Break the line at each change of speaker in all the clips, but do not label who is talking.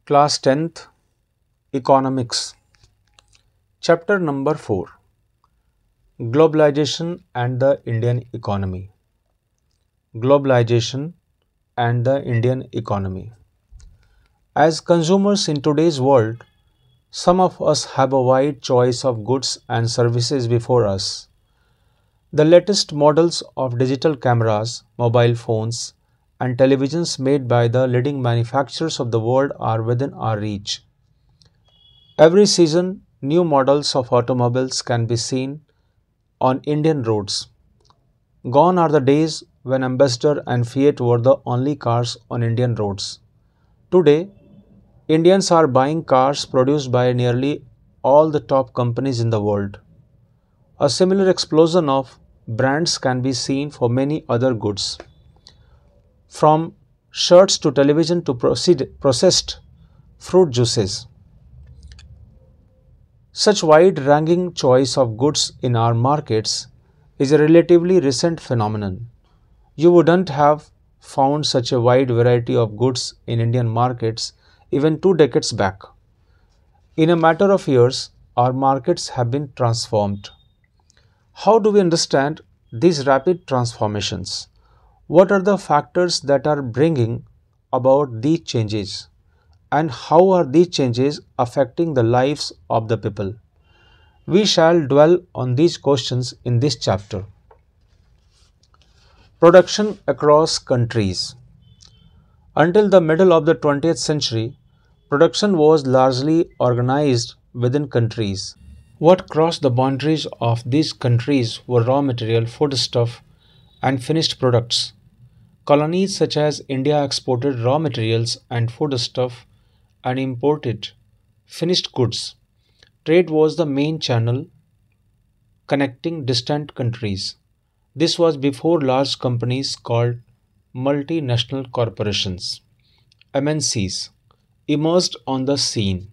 Class 10th Economics. Chapter number 4, Globalization and the Indian Economy. Globalization and the Indian Economy. As consumers in today's world, some of us have a wide choice of goods and services before us. The latest models of digital cameras, mobile phones, and televisions made by the leading manufacturers of the world are within our reach. Every season, new models of automobiles can be seen on Indian roads. Gone are the days when Ambassador and Fiat were the only cars on Indian roads. Today, Indians are buying cars produced by nearly all the top companies in the world. A similar explosion of brands can be seen for many other goods, from shirts to television to processed fruit juices. Such wide-ranging choice of goods in our markets is a relatively recent phenomenon. You wouldn't have found such a wide variety of goods in Indian markets even 2 decades back. In a matter of years, our markets have been transformed. How do we understand these rapid transformations? What are the factors that are bringing about these changes? And how are these changes affecting the lives of the people? We shall dwell on these questions in this chapter. Production across countries. Until the middle of the 20th century, production was largely organized within countries. What crossed the boundaries of these countries were raw material, foodstuff, and finished products. Colonies such as India exported raw materials and foodstuff and imported finished goods. Trade was the main channel connecting distant countries. This was before large companies called multinational corporations, MNCs, emerged on the scene.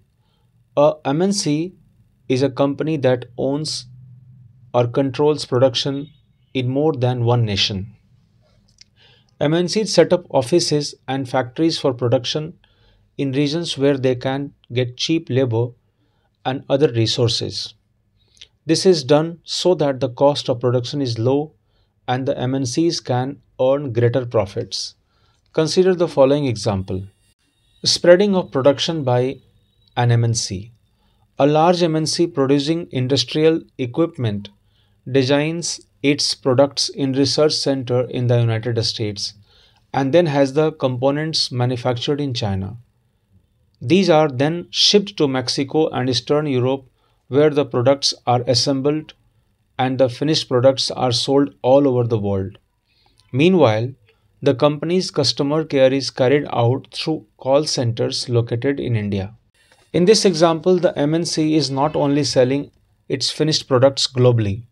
A MNC is a company that owns or controls production in more than one nation. MNCs set up offices and factories for production in regions where they can get cheap labor and other resources. This is done so that the cost of production is low and the MNCs can earn greater profits. Consider the following example: spreading of production by an MNC. A large MNC producing industrial equipment designs its products in research center in the United States and then has the components manufactured in China. These are then shipped to Mexico and Eastern Europe where the products are assembled and the finished products are sold all over the world. Meanwhile, the company's customer care is carried out through call centers located in India. In this example, the MNC is not only selling its finished products globally,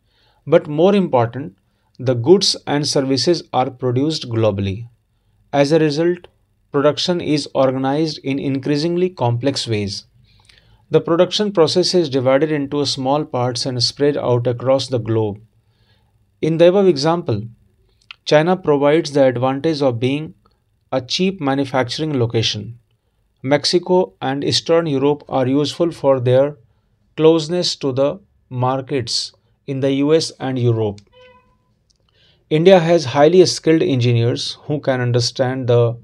but more important, the goods and services are produced globally. As a result, production is organized in increasingly complex ways. The production process is divided into small parts and spread out across the globe. In the above example, China provides the advantage of being a cheap manufacturing location. Mexico and Eastern Europe are useful for their closeness to the markets in the US and Europe. India has highly skilled engineers who can understand the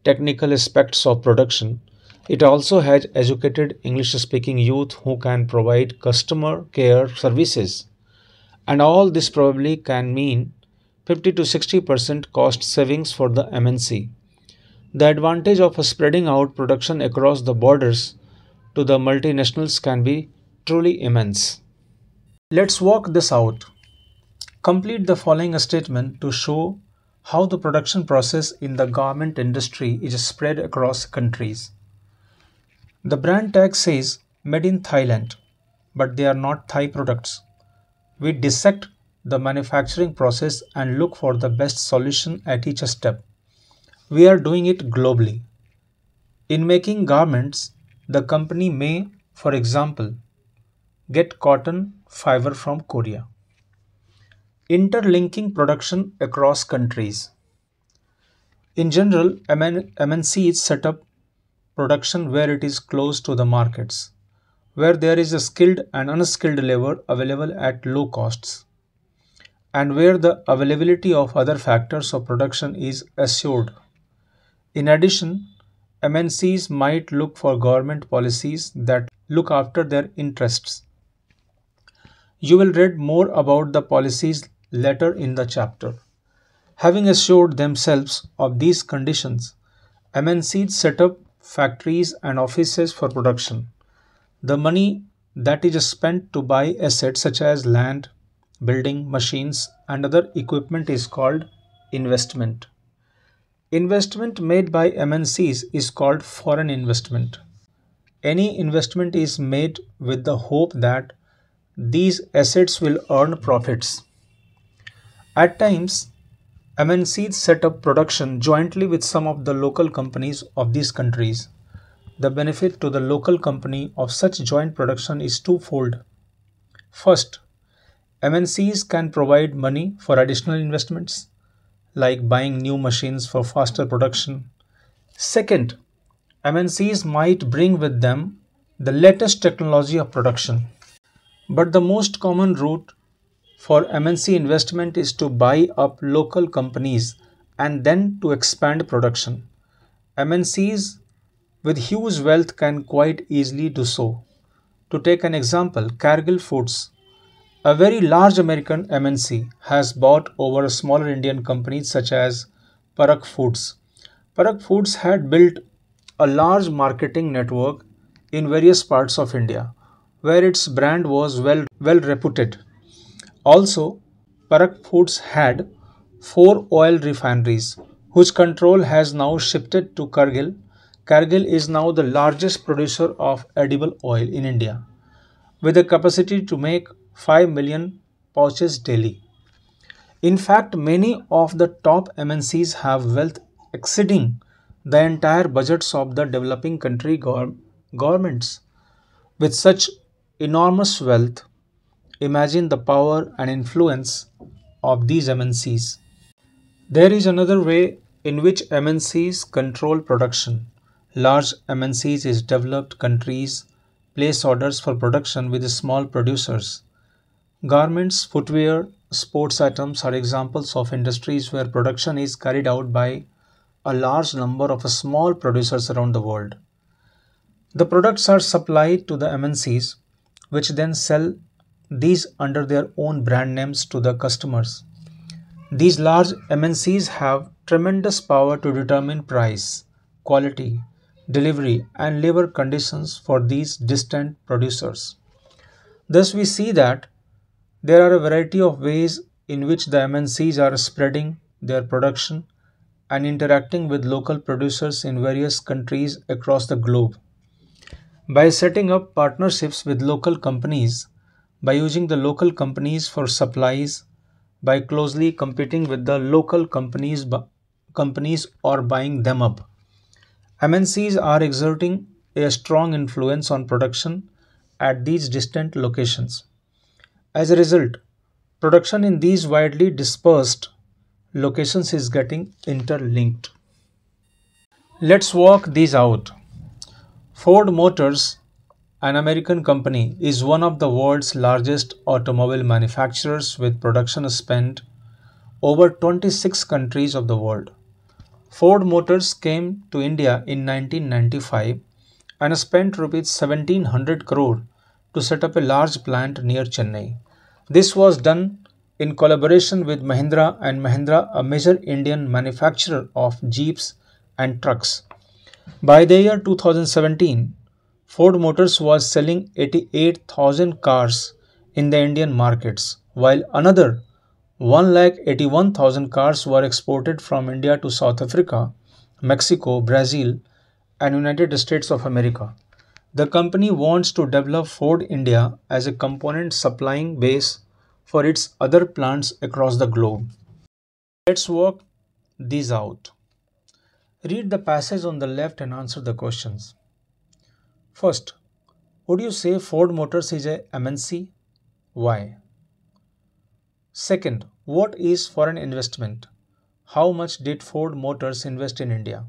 technical aspects of production. It also has educated English speaking youth who can provide customer care services. And all this probably can mean 50 to 60% cost savings for the MNC. The advantage of spreading out production across the borders to the multinationals can be truly immense. Let's work this out. Complete the following statement to show how the production process in the garment industry is spread across countries. The brand tag says made in Thailand, but they are not Thai products. We dissect the manufacturing process and look for the best solution at each step. We are doing it globally. In making garments, the company may, for example, get cotton fiber from Korea. Interlinking production across countries. In general, MNCs set up production where it is close to the markets, where there is a skilled and unskilled labor available at low costs, and where the availability of other factors of production is assured. In addition, MNCs might look for government policies that look after their interests. You will read more about the policies later in the chapter. Having assured themselves of these conditions, MNCs set up factories and offices for production. The money that is spent to buy assets such as land, building, machines, and other equipment is called investment. Investment made by MNCs is called foreign investment. Any investment is made with the hope that these assets will earn profits. At times, MNCs set up production jointly with some of the local companies of these countries. The benefit to the local company of such joint production is twofold. First, MNCs can provide money for additional investments, like buying new machines for faster production. Second, MNCs might bring with them the latest technology of production. But the most common route for MNC investment is to buy up local companies and then to expand production. MNCs with huge wealth can quite easily do so. To take an example, Cargill Foods, a very large American MNC, has bought over smaller Indian companies such as Parak Foods. Parak Foods had built a large marketing network in various parts of India, where its brand was well reputed. Also, Parak Foods had four oil refineries, whose control has now shifted to Cargill. Cargill is now the largest producer of edible oil in India, with a capacity to make 5 million pouches daily. In fact, many of the top MNCs have wealth exceeding the entire budgets of the developing country governments. With such enormous wealth, imagine the power and influence of these MNCs. There is another way in which MNCs control production. Large MNCs in developed countries place orders for production with small producers. Garments, footwear, sports items are examples of industries where production is carried out by a large number of small producers around the world. The products are supplied to the MNCs, which then sell these under their own brand names to the customers. These large MNCs have tremendous power to determine price, quality, delivery, and labor conditions for these distant producers. Thus, we see that there are a variety of ways in which the MNCs are spreading their production and interacting with local producers in various countries across the globe. By setting up partnerships with local companies, by using the local companies for supplies, by closely competing with the local companies or buying them up, MNCs are exerting a strong influence on production at these distant locations. As a result, production in these widely dispersed locations is getting interlinked. Let's work these out. Ford Motors, an American company, is one of the world's largest automobile manufacturers with production spent over 26 countries of the world. Ford Motors came to India in 1995 and spent rupees 1700 crore to set up a large plant near Chennai. This was done in collaboration with Mahindra and Mahindra, a major Indian manufacturer of jeeps and trucks. By the year 2017, Ford Motors was selling 88,000 cars in the Indian markets, while another 181,000 cars were exported from India to South Africa, Mexico, Brazil, and United States of America. The company wants to develop Ford India as a component supplying base for its other plants across the globe. Let's work these out. Read the passage on the left and answer the questions. First, would you say Ford Motors is a MNC? Why? Second, what is foreign investment? How much did Ford Motors invest in India?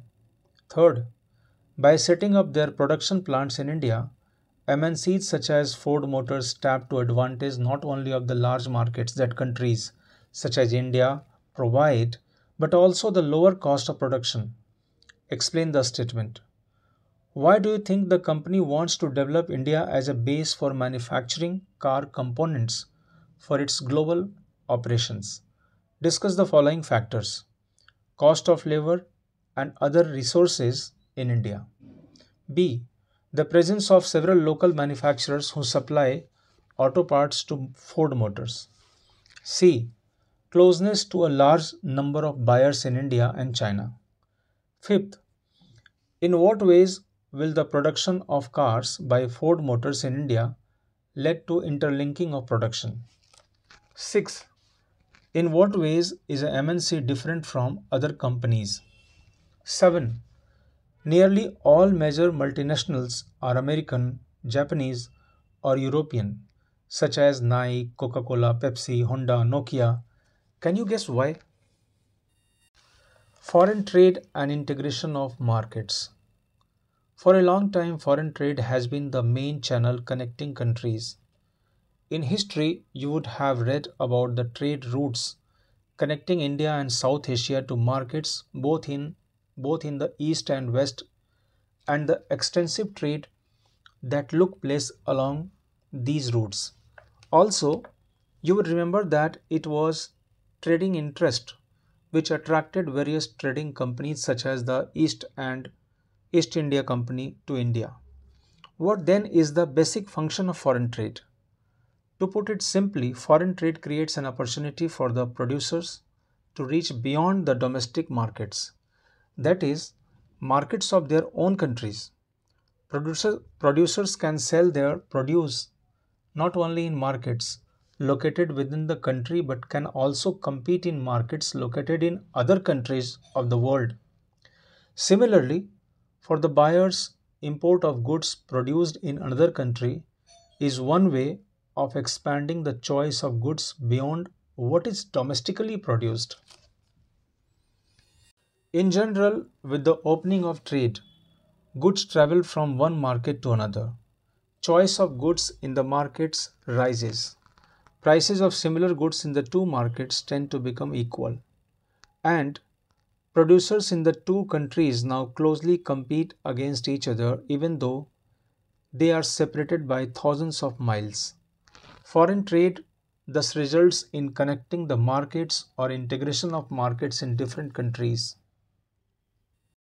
Third, By setting up their production plants in India, MNCs such as Ford Motors tap to advantage not only of the large markets that countries such as India provide, but also the lower cost of production. Explain the statement. Why do you think the company wants to develop India as a base for manufacturing car components for its global operations? Discuss the following factors: cost of labor and other resources in India. B. The presence of several local manufacturers who supply auto parts to Ford Motors. C. Closeness to a large number of buyers in India and China. Fifth, in what ways will the production of cars by Ford Motors in India lead to interlinking of production? 6. In what ways is a MNC different from other companies? 7. Nearly all major multinationals are American, Japanese, or European, such as Nike, Coca Cola, Pepsi, Honda, Nokia. Can you guess why? Foreign trade and integration of markets. For a long time, foreign trade has been the main channel connecting countries. In history, you would have read about the trade routes connecting India and South Asia to markets both in the east and west, and the extensive trade that took place along these routes. Also, you would remember that it was trading interest which attracted various trading companies such as the East India Company to India. What then is the basic function of foreign trade? To put it simply, foreign trade creates an opportunity for the producers to reach beyond the domestic markets, that is, markets of their own countries. Producers can sell their produce not only in markets located within the country but can also compete in markets located in other countries of the world. Similarly, for the buyers, import of goods produced in another country is one way of expanding the choice of goods beyond what is domestically produced. In general, with the opening of trade, goods travel from one market to another. Choice of goods in the markets rises. Prices of similar goods in the two markets tend to become equal. And producers in the two countries now closely compete against each other even though they are separated by thousands of miles. Foreign trade thus results in connecting the markets or integration of markets in different countries.